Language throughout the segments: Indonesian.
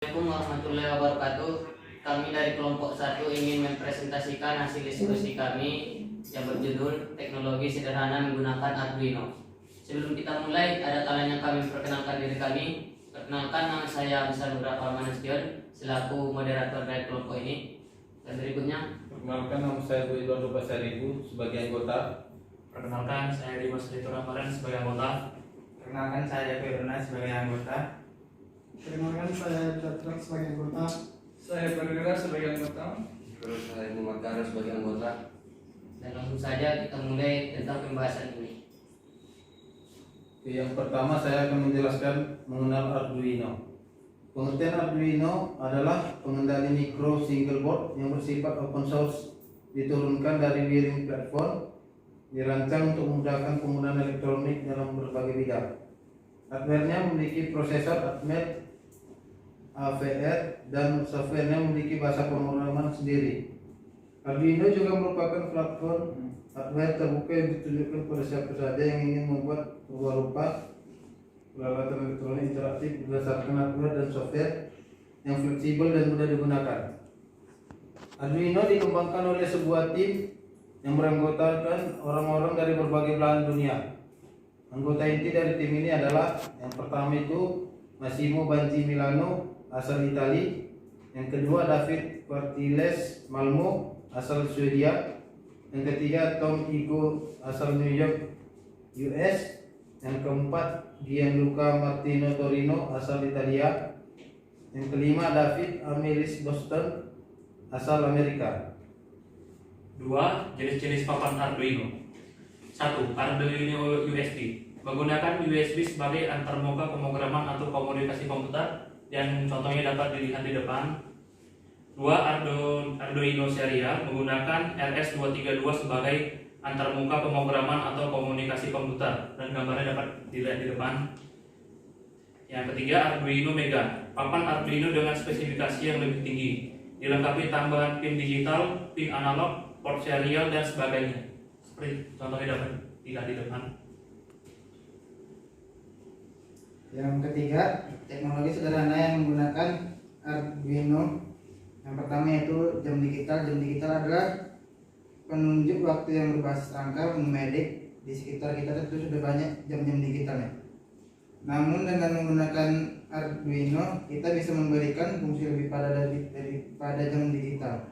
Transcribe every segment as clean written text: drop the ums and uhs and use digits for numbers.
Assalamualaikum warahmatullahi wabarakatuh. Kami dari kelompok 1 ingin mempresentasikan hasil diskusi kami yang berjudul Teknologi Sederhana Menggunakan Arduino. Sebelum kita mulai, ada kalanya kami perkenalkan diri kami. Perkenalkan, nama saya Bisa Nugraha Manastion selaku moderator dari kelompok ini. Dan berikutnya, perkenalkan, nama saya Bu Eduardo Pasaribu sebagai anggota. Perkenalkan, saya Dimas Rito Ramadan sebagai anggota. Perkenalkan, saya Firuna sebagai anggota. Perkenalkan, saya Jatrak sebagai anggota. Saya Perwira sebagai anggota. Terus saya Muhammad Kara sebagai anggota. dan langsung saja kita mulai tentang pembahasan ini. Yang pertama saya akan menjelaskan mengenal Arduino. Pengertian Arduino adalah pengendali mikro single board yang bersifat open source, diturunkan dari Wiring platform, dirancang untuk memudahkan penggunaan elektronik dalam berbagai bidang. Hardware-nya memiliki prosesor Atmel AVR dan software-nya memiliki bahasa pemrograman sendiri. Arduino juga merupakan platform hardware terbuka yang ditujukan pada siapa saja yang ingin membuat rupa-rupa peralatan elektronik interaktif berdasarkan hardware dan software yang fleksibel dan mudah digunakan. Arduino dikembangkan oleh sebuah tim yang beranggotakan orang-orang dari berbagai belahan dunia. Anggota inti dari tim ini adalah yang pertama itu Massimo Banzi Milano asal Italia, yang kedua David Quartiles Malmo asal Swedia, yang ketiga Tom Igo asal New York US, yang keempat Gianluca Martino Torino asal Italia, yang kelima David Amelis Boston asal Amerika. 2. Jenis-jenis papan Arduino. 1. Arduino USB. Menggunakan USB sebagai antarmuka pemrograman atau komunikasi komputer yang contohnya dapat dilihat di depan. 2. Arduino serial menggunakan RS232 sebagai antarmuka pemrograman atau komunikasi komputer dan gambarnya dapat dilihat di depan. Yang ketiga, Arduino Mega, papan Arduino dengan spesifikasi yang lebih tinggi, dilengkapi tambahan pin digital, pin analog, port serial dan sebagainya. Seperti contohnya dapat dilihat di depan. Yang ketiga, teknologi sederhana yang menggunakan Arduino. Yang pertama yaitu jam digital. Jam digital adalah penunjuk waktu yang berbasis angka numerik. Di sekitar kita itu sudah banyak jam-jam digitalnya. Namun dengan menggunakan Arduino kita bisa memberikan fungsi lebih daripada jam digital.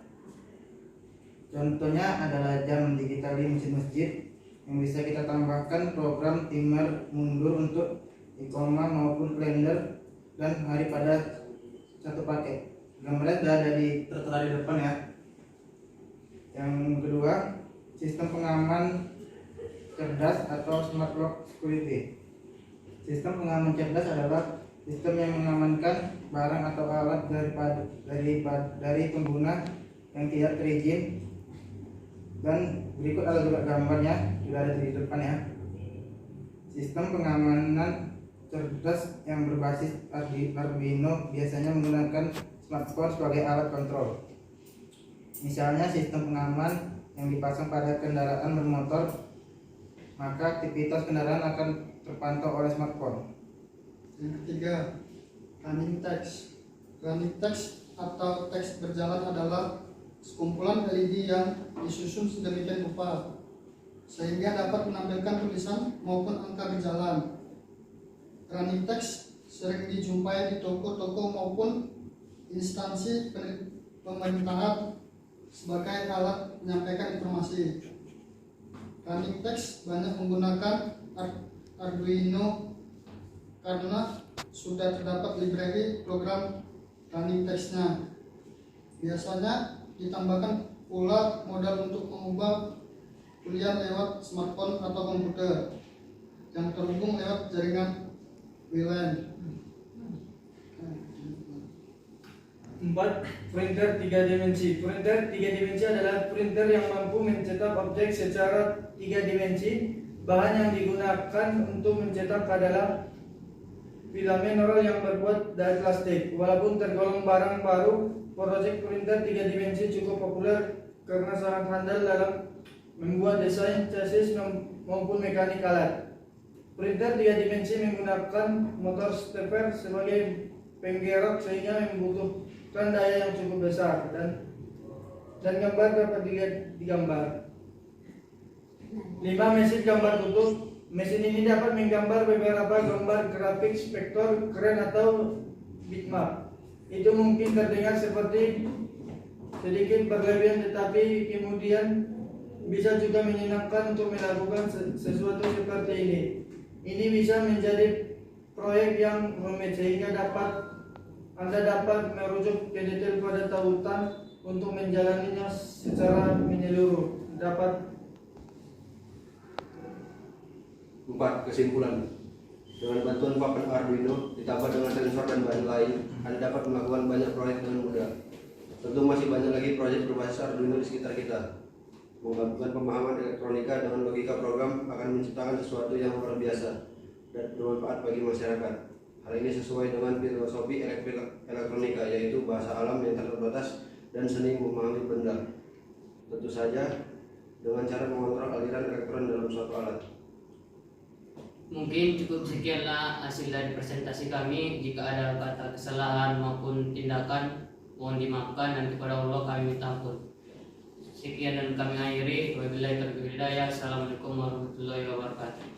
Contohnya adalah jam digital di mesin masjid yang bisa kita tambahkan program timer mundur untuk ikoma maupun kalender dan hari pada satu paket. Gambarnya sudah ada tertera di depan ya. Yang kedua, sistem pengaman cerdas atau smart lock security. Sistem pengaman cerdas adalah sistem yang mengamankan barang atau alat dari pengguna yang tidak terizin. Dan berikut ada juga gambarnya, sudah ada di depan ya. Sistem pengamanan cerdas yang berbasis Arduino biasanya menggunakan smartphone sebagai alat kontrol. Misalnya sistem pengaman yang dipasang pada kendaraan bermotor, maka aktivitas kendaraan akan terpantau oleh smartphone. Yang ketiga, running text. Running text atau teks berjalan adalah sekumpulan LED yang disusun sedemikian rupa sehingga dapat menampilkan tulisan maupun angka berjalan. Running text sering dijumpai di toko-toko maupun instansi pemerintahan sebagai alat menyampaikan informasi. Running text banyak menggunakan Arduino karena sudah terdapat library program running text-nya. Biasanya ditambahkan pula modal untuk mengubah kuliah lewat smartphone atau komputer yang terhubung lewat jaringan WLAN. 4. Printer 3 dimensi. Printer 3 dimensi adalah printer yang mampu mencetak objek secara 3 dimensi. Bahan yang digunakan untuk mencetak adalah filamen oral yang terbuat dari plastik. Walaupun tergolong barang baru, proyek printer 3 dimensi cukup populer karena sangat handal dalam membuat desain chassis maupun mekanik alat. Printer 3 dimensi menggunakan motor stepper sebagai penggerak sehingga membutuhkan daya yang cukup besar dan gambar dapat digambar. 5. Mesin gambar tutup. Mesin ini dapat menggambar beberapa gambar grafik vektor, keren atau bitmap. Itu mungkin terdengar seperti sedikit berlebihan, tetapi kemudian bisa juga menyenangkan untuk melakukan sesuatu seperti ini. Ini bisa menjadi proyek yang rumit sehingga Anda dapat merujuk ke detail pada tautan untuk menjalaninya secara menyeluruh. 4. Kesimpulan. Dengan bantuan papan Arduino ditambah dengan sensor dan bahan lain, Anda dapat melakukan banyak proyek dengan mudah. Tentu masih banyak lagi proyek berbasis Arduino di sekitar kita. Menggabungkan pemahaman elektronika dengan logika program akan menciptakan sesuatu yang luar biasa dan bermanfaat bagi masyarakat. Hal ini sesuai dengan filosofi elektronika, yaitu bahasa alam yang tak terbatas dan seni memahami benda. Tentu saja dengan cara mengontrol aliran elektron dalam suatu alat. Mungkin cukup sekianlah hasil dari presentasi kami. Jika ada kata kesalahan maupun tindakan, mohon dimaafkan dan kepada Allah kami minta ampun. Sekian dan kami akhiri. Wabillahi taufiq wal hidayah. Assalamualaikum warahmatullahi wabarakatuh.